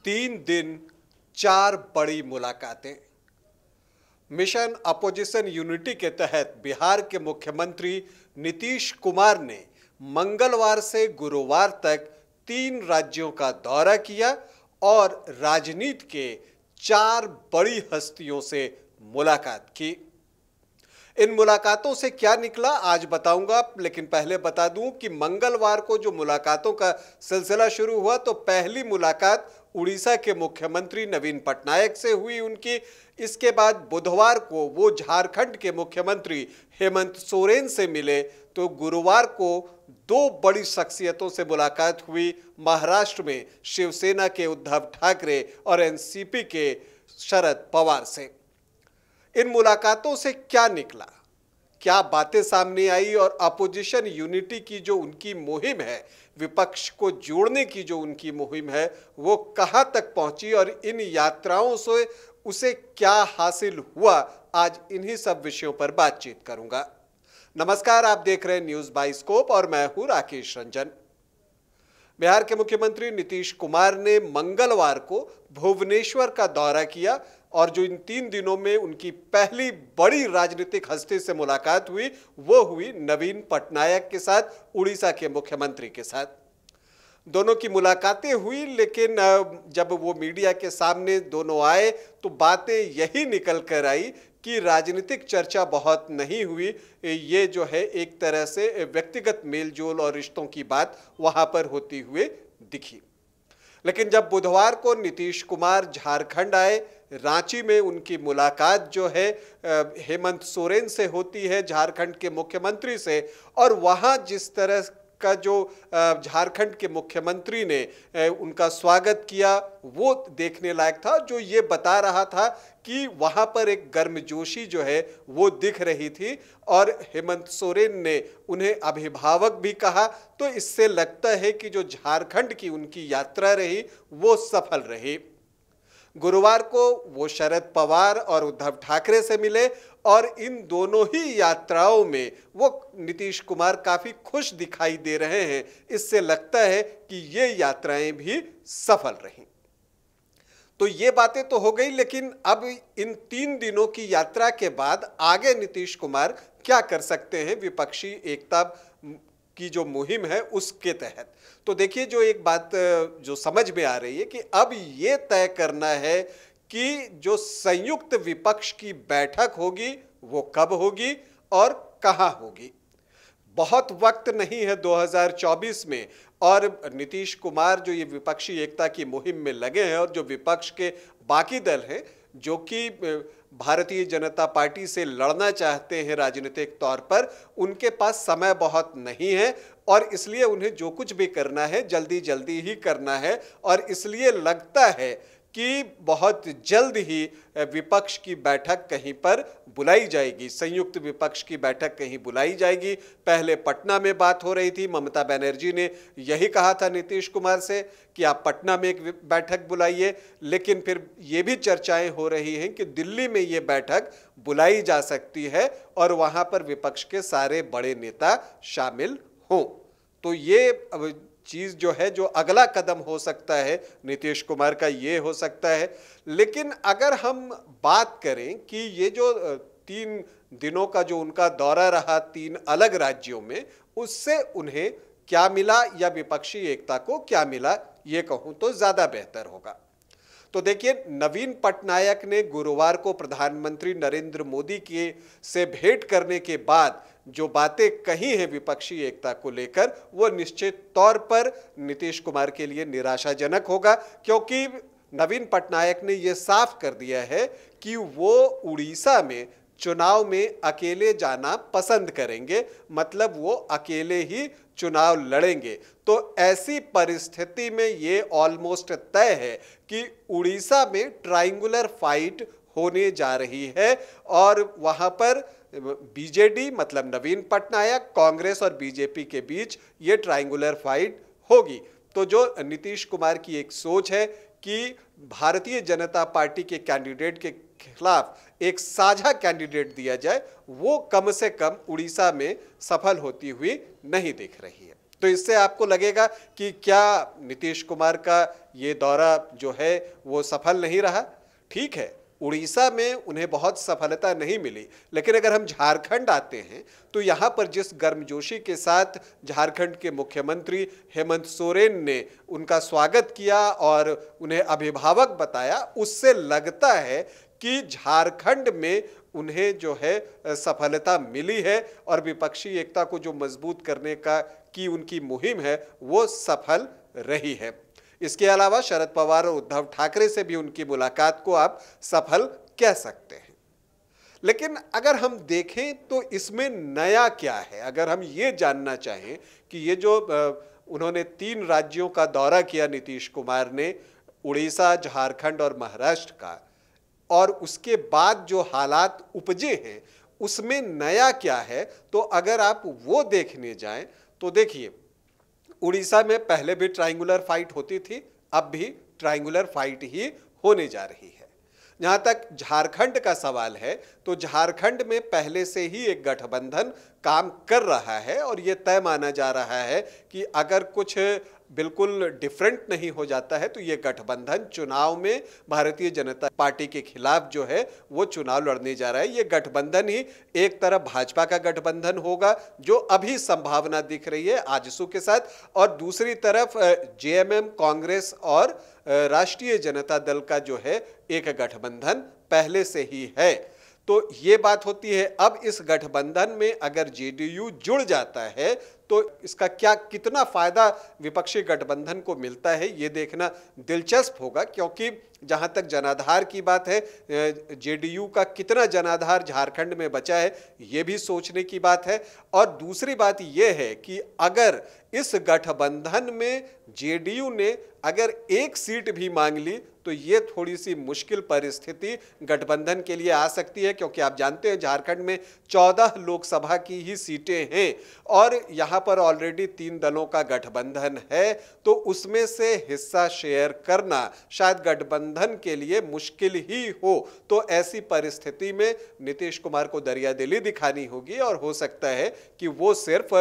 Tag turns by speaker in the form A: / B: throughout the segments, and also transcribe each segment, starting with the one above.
A: 3 दिन 4 बड़ी मुलाकातें। मिशन अपोजिशन यूनिटी के तहत बिहार के मुख्यमंत्री नीतीश कुमार ने मंगलवार से गुरुवार तक 3 राज्यों का दौरा किया और राजनीति के 4 बड़ी हस्तियों से मुलाकात की। इन मुलाकातों से क्या निकला आज बताऊंगा, लेकिन पहले बता दूं कि मंगलवार को जो मुलाकातों का सिलसिला शुरू हुआ तो पहली मुलाकात उड़ीसा के मुख्यमंत्री नवीन पटनायक से हुई उनकी। इसके बाद बुधवार को वो झारखंड के मुख्यमंत्री हेमंत सोरेन से मिले तो गुरुवार को 2 बड़ी शख्सियतों से मुलाकात हुई। महाराष्ट्र में शिवसेना के उद्धव ठाकरे और एनसीपी के शरद पवार से। इन मुलाकातों से क्या निकला, क्या बातें सामने आई और अपोजिशन यूनिटी की जो उनकी मुहिम है, विपक्ष को जोड़ने की जो उनकी मुहिम है, वो कहां तक पहुंची और इन यात्राओं से उसे क्या हासिल हुआ, आज इन्हीं सब विषयों पर बातचीत करूंगा। नमस्कार, आप देख रहे हैं न्यूज़ बाइस्कोप और मैं हूं राकेश रंजन। बिहार के मुख्यमंत्री नीतीश कुमार ने मंगलवार को भुवनेश्वर का दौरा किया और जो इन 3 दिनों में उनकी पहली बड़ी राजनीतिक हस्ती से मुलाकात हुई वो हुई नवीन पटनायक के साथ, उड़ीसा के मुख्यमंत्री के साथ। दोनों की मुलाकातें हुई, लेकिन जब वो मीडिया के सामने दोनों आए तो बातें यही निकल कर आई कि राजनीतिक चर्चा बहुत नहीं हुई। ये जो है एक तरह से व्यक्तिगत मेलजोल और रिश्तों की बात वहां पर होती हुए दिखी। लेकिन जब बुधवार को नीतीश कुमार झारखंड आए, रांची में उनकी मुलाकात जो है हेमंत सोरेन से होती है, झारखंड के मुख्यमंत्री से, और वहां जिस तरह का जो झारखंड के मुख्यमंत्री ने उनका स्वागत किया वो देखने लायक था, जो ये बता रहा था कि वहां पर एक गर्मजोशी जो है वो दिख रही थी और हेमंत सोरेन ने उन्हें अभिभावक भी कहा। तो इससे लगता है कि जो झारखंड की उनकी यात्रा रही वो सफल रही। गुरुवार को वो शरद पवार और उद्धव ठाकरे से मिले और इन दोनों ही यात्राओं में वो नीतीश कुमार काफी खुश दिखाई दे रहे हैं। इससे लगता है कि ये यात्राएं भी सफल रहीं। तो ये बातें तो हो गई, लेकिन अब इन 3 दिनों की यात्रा के बाद आगे नीतीश कुमार क्या कर सकते हैं विपक्षी एकता की जो मुहिम है उसके तहत। तो देखिए, जो एक बात जो समझ में आ रही है कि अब ये तय करना है कि जो संयुक्त विपक्ष की बैठक होगी वो कब होगी और कहां होगी। बहुत वक्त नहीं है 2024 में और नीतीश कुमार जो ये विपक्षी एकता की मुहिम में लगे हैं और जो विपक्ष के बाकी दल हैं जो कि भारतीय जनता पार्टी से लड़ना चाहते हैं राजनीतिक तौर पर, उनके पास समय बहुत नहीं है और इसलिए उन्हें जो कुछ भी करना है जल्दी जल्दी ही करना है। और इसलिए लगता है कि बहुत जल्द ही विपक्ष की बैठक कहीं पर बुलाई जाएगी, संयुक्त विपक्ष की बैठक कहीं बुलाई जाएगी। पहले पटना में बात हो रही थी, ममता बनर्जी ने यही कहा था नीतीश कुमार से कि आप पटना में एक बैठक बुलाइए, लेकिन फिर ये भी चर्चाएं हो रही हैं कि दिल्ली में ये बैठक बुलाई जा सकती है और वहां पर विपक्ष के सारे बड़े नेता शामिल हों। तो ये चीज़ जो है, जो अगला कदम हो सकता है नीतीश कुमार का, ये हो सकता है। लेकिन अगर हम बात करें कि ये जो 3 दिनों का जो उनका दौरा रहा 3 अलग राज्यों में, उससे उन्हें क्या मिला या विपक्षी एकता को क्या मिला, ये कहूँ तो ज़्यादा बेहतर होगा। तो देखिए, नवीन पटनायक ने गुरुवार को प्रधानमंत्री नरेंद्र मोदी के से भेंट करने के बाद जो बातें कही हैं विपक्षी एकता को लेकर, वो निश्चित तौर पर नीतीश कुमार के लिए निराशाजनक होगा, क्योंकि नवीन पटनायक ने ये साफ कर दिया है कि वो उड़ीसा में चुनाव में अकेले जाना पसंद करेंगे, मतलब वो अकेले ही चुनाव लड़ेंगे। तो ऐसी परिस्थिति में ये ऑलमोस्ट तय है कि उड़ीसा में ट्रायंगुलर फाइट होने जा रही है और वहां पर बीजेडी मतलब नवीन पटनायक, कांग्रेस और बीजेपी के बीच ये ट्रायंगुलर फाइट होगी। तो जो नीतीश कुमार की एक सोच है कि भारतीय जनता पार्टी के कैंडिडेट के खिलाफ एक साझा कैंडिडेट दिया जाए, वो कम से कम उड़ीसा में सफल होती हुई नहीं दिख रही है। तो इससे आपको लगेगा कि क्या नीतीश कुमार का ये दौरा जो है वो सफल नहीं रहा। ठीक है, उड़ीसा में उन्हें बहुत सफलता नहीं मिली, लेकिन अगर हम झारखंड आते हैं तो यहाँ पर जिस गर्मजोशी के साथ झारखंड के मुख्यमंत्री हेमंत सोरेन ने उनका स्वागत किया और उन्हें अभिभावक बताया, उससे लगता है कि झारखंड में उन्हें जो है सफलता मिली है और विपक्षी एकता को जो मजबूत करने की उनकी मुहिम है वो सफल रही है। इसके अलावा शरद पवार और उद्धव ठाकरे से भी उनकी मुलाकात को आप सफल कह सकते हैं। लेकिन अगर हम देखें तो इसमें नया क्या है, अगर हम ये जानना चाहें कि ये जो उन्होंने 3 राज्यों का दौरा किया नीतीश कुमार ने, उड़ीसा, झारखंड और महाराष्ट्र का, और उसके बाद जो हालात उपजे हैं उसमें नया क्या है, तो अगर आप वो देखने जाएं तो देखिए, उड़ीसा में पहले भी ट्रायंगुलर फाइट होती थी, अब भी ट्रायंगुलर फाइट ही होने जा रही है। जहाँ तक झारखंड का सवाल है तो झारखंड में पहले से ही एक गठबंधन काम कर रहा है और ये तय माना जा रहा है कि अगर कुछ बिल्कुल डिफरेंट नहीं हो जाता है तो ये गठबंधन चुनाव में भारतीय जनता पार्टी के खिलाफ जो है वो चुनाव लड़ने जा रहा है। ये गठबंधन ही एक तरफ भाजपा का गठबंधन होगा जो अभी संभावना दिख रही है आजसू के साथ, और दूसरी तरफ जेएमएम, कांग्रेस और राष्ट्रीय जनता दल का जो है एक गठबंधन पहले से ही है। तो ये बात होती है। अब इस गठबंधन में अगर जेडीयू जुड़ जाता है तो इसका क्या कितना फायदा विपक्षी गठबंधन को मिलता है ये देखना दिलचस्प होगा, क्योंकि जहां तक जनाधार की बात है, जेडीयू का कितना जनाधार झारखंड में बचा है ये भी सोचने की बात है। और दूसरी बात ये है कि अगर इस गठबंधन में जेडीयू ने अगर 1 सीट भी मांग ली तो ये थोड़ी सी मुश्किल परिस्थिति गठबंधन के लिए आ सकती है, क्योंकि आप जानते हैं झारखंड में 14 लोकसभा की ही सीटें हैं और यहाँ पर ऑलरेडी 3 दलों का गठबंधन है, तो उसमें से हिस्सा शेयर करना शायद गठबंधन के लिए मुश्किल ही हो। तो ऐसी परिस्थिति में नीतीश कुमार को दरियादिली दिखानी होगी और हो सकता है कि वो सिर्फ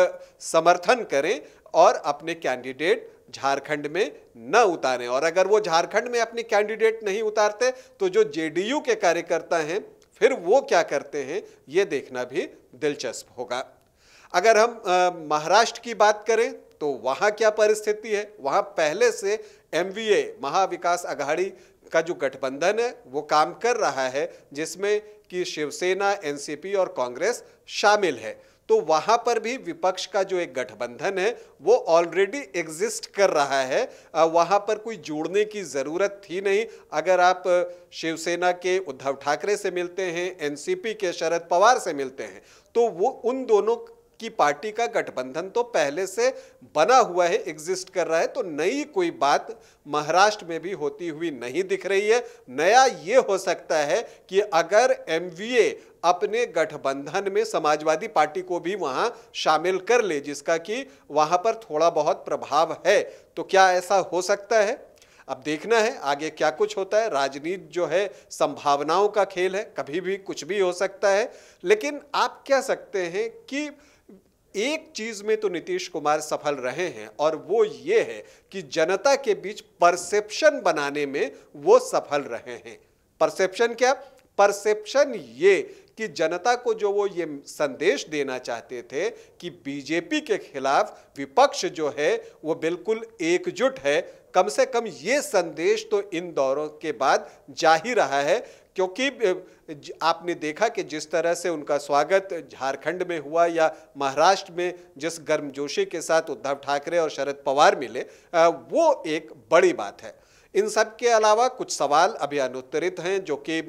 A: समर्थन करें और अपने कैंडिडेट झारखंड में न उतारें। और अगर वो झारखंड में अपने कैंडिडेट नहीं उतारते तो जो जेडीयू के कार्यकर्ता हैं फिर वो क्या करते हैं ये देखना भी दिलचस्प होगा। अगर हम महाराष्ट्र की बात करें तो वहाँ क्या परिस्थिति है, वहाँ पहले से एमवीए महाविकास आघाड़ी का जो गठबंधन है वो काम कर रहा है, जिसमें कि शिवसेना, एनसीपी और कांग्रेस शामिल है। तो वहाँ पर भी विपक्ष का जो एक गठबंधन है वो ऑलरेडी एग्जिस्ट कर रहा है, वहाँ पर कोई जोड़ने की ज़रूरत थी नहीं। अगर आप शिवसेना के उद्धव ठाकरे से मिलते हैं, एनसीपी के शरद पवार से मिलते हैं, तो वो उन दोनों की पार्टी का गठबंधन तो पहले से बना हुआ है, एग्जिस्ट कर रहा है। तो नई कोई बात महाराष्ट्र में भी होती हुई नहीं दिख रही है। नया ये हो सकता है कि अगर एमवीए अपने गठबंधन में समाजवादी पार्टी को भी वहां शामिल कर ले, जिसका कि वहां पर थोड़ा बहुत प्रभाव है, तो क्या ऐसा हो सकता है? अब देखना है आगे क्या कुछ होता है। राजनीति जो है संभावनाओं का खेल है, कभी भी कुछ भी हो सकता है। लेकिन आप कह सकते हैं कि एक चीज में तो नीतीश कुमार सफल रहे हैं और वो ये है कि जनता के बीच परसेप्शन बनाने में वो सफल रहे हैं। परसेप्शन क्या? परसेप्शन ये कि जनता को जो वो ये संदेश देना चाहते थे कि बीजेपी के खिलाफ विपक्ष जो है वो बिल्कुल एकजुट है, कम से कम ये संदेश तो इन दौरों के बाद जा ही रहा है। क्योंकि आपने देखा कि जिस तरह से उनका स्वागत झारखंड में हुआ या महाराष्ट्र में जिस गर्मजोशी के साथ उद्धव ठाकरे और शरद पवार मिले, वो एक बड़ी बात है। इन सब के अलावा कुछ सवाल अभी अनुत्तरित हैं, जो कि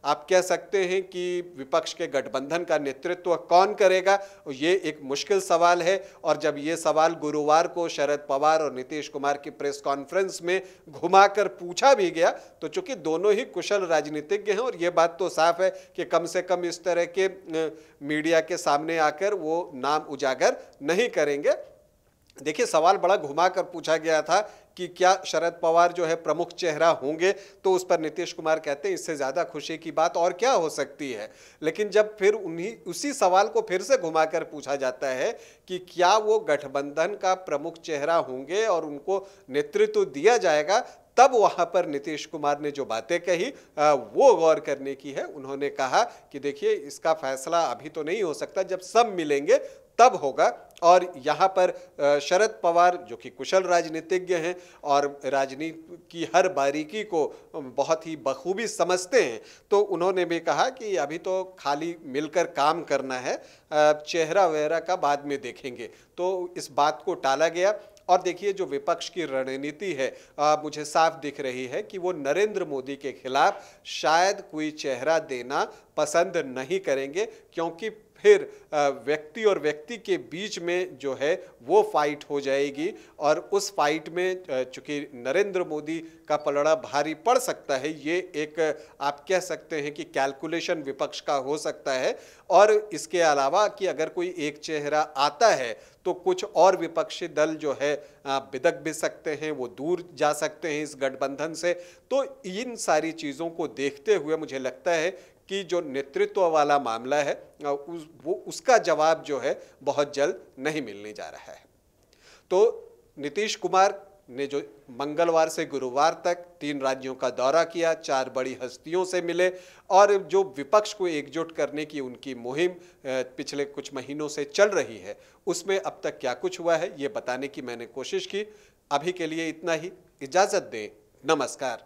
A: आप कह सकते हैं कि विपक्ष के गठबंधन का नेतृत्व कौन करेगा, ये एक मुश्किल सवाल है। और जब ये सवाल गुरुवार को शरद पवार और नीतीश कुमार की प्रेस कॉन्फ्रेंस में घुमाकर पूछा भी गया, तो चूंकि दोनों ही कुशल राजनीतिज्ञ हैं और ये बात तो साफ है कि कम से कम इस तरह के मीडिया के सामने आकर वो नाम उजागर नहीं करेंगे, देखिए, सवाल बड़ा घुमा कर पूछा गया था कि क्या शरद पवार जो है प्रमुख चेहरा होंगे, तो उस पर नीतीश कुमार कहते हैं इससे ज़्यादा खुशी की बात और क्या हो सकती है। लेकिन जब फिर उन्हीं उसी सवाल को फिर से घुमाकर पूछा जाता है कि क्या वो गठबंधन का प्रमुख चेहरा होंगे और उनको नेतृत्व दिया जाएगा, तब वहां पर नीतीश कुमार ने जो बातें कही वो गौर करने की है। उन्होंने कहा कि देखिए, इसका फैसला अभी तो नहीं हो सकता, जब सब मिलेंगे तब होगा। और यहाँ पर शरद पवार जो कि कुशल राजनीतिज्ञ हैं और राजनीति की हर बारीकी को बहुत ही बखूबी समझते हैं, तो उन्होंने भी कहा कि अभी तो खाली मिलकर काम करना है, चेहरा वगैरह का बाद में देखेंगे। तो इस बात को टाला गया। और देखिए, जो विपक्ष की रणनीति है मुझे साफ दिख रही है कि वो नरेंद्र मोदी के खिलाफ शायद कोई चेहरा देना पसंद नहीं करेंगे, क्योंकि फिर व्यक्ति और व्यक्ति के बीच में जो है वो फाइट हो जाएगी। और उस फाइट में चूंकि नरेंद्र मोदी का पलड़ा भारी पड़ सकता है, ये एक आप कह सकते हैं कि कैलकुलेशन विपक्ष का हो सकता है। और इसके अलावा कि अगर कोई एक चेहरा आता है तो कुछ और विपक्षी दल जो है बिदक भी सकते हैं, वो दूर जा सकते हैं इस गठबंधन से। तो इन सारी चीज़ों को देखते हुए मुझे लगता है कि जो नेतृत्व वाला मामला है उसका जवाब जो है बहुत जल्द नहीं मिलने जा रहा है। तो नीतीश कुमार ने जो मंगलवार से गुरुवार तक 3 राज्यों का दौरा किया, 4 बड़ी हस्तियों से मिले और जो विपक्ष को एकजुट करने की उनकी मुहिम पिछले कुछ महीनों से चल रही है, उसमें अब तक क्या कुछ हुआ है ये बताने की मैंने कोशिश की। अभी के लिए इतना ही, इजाज़त दें, नमस्कार।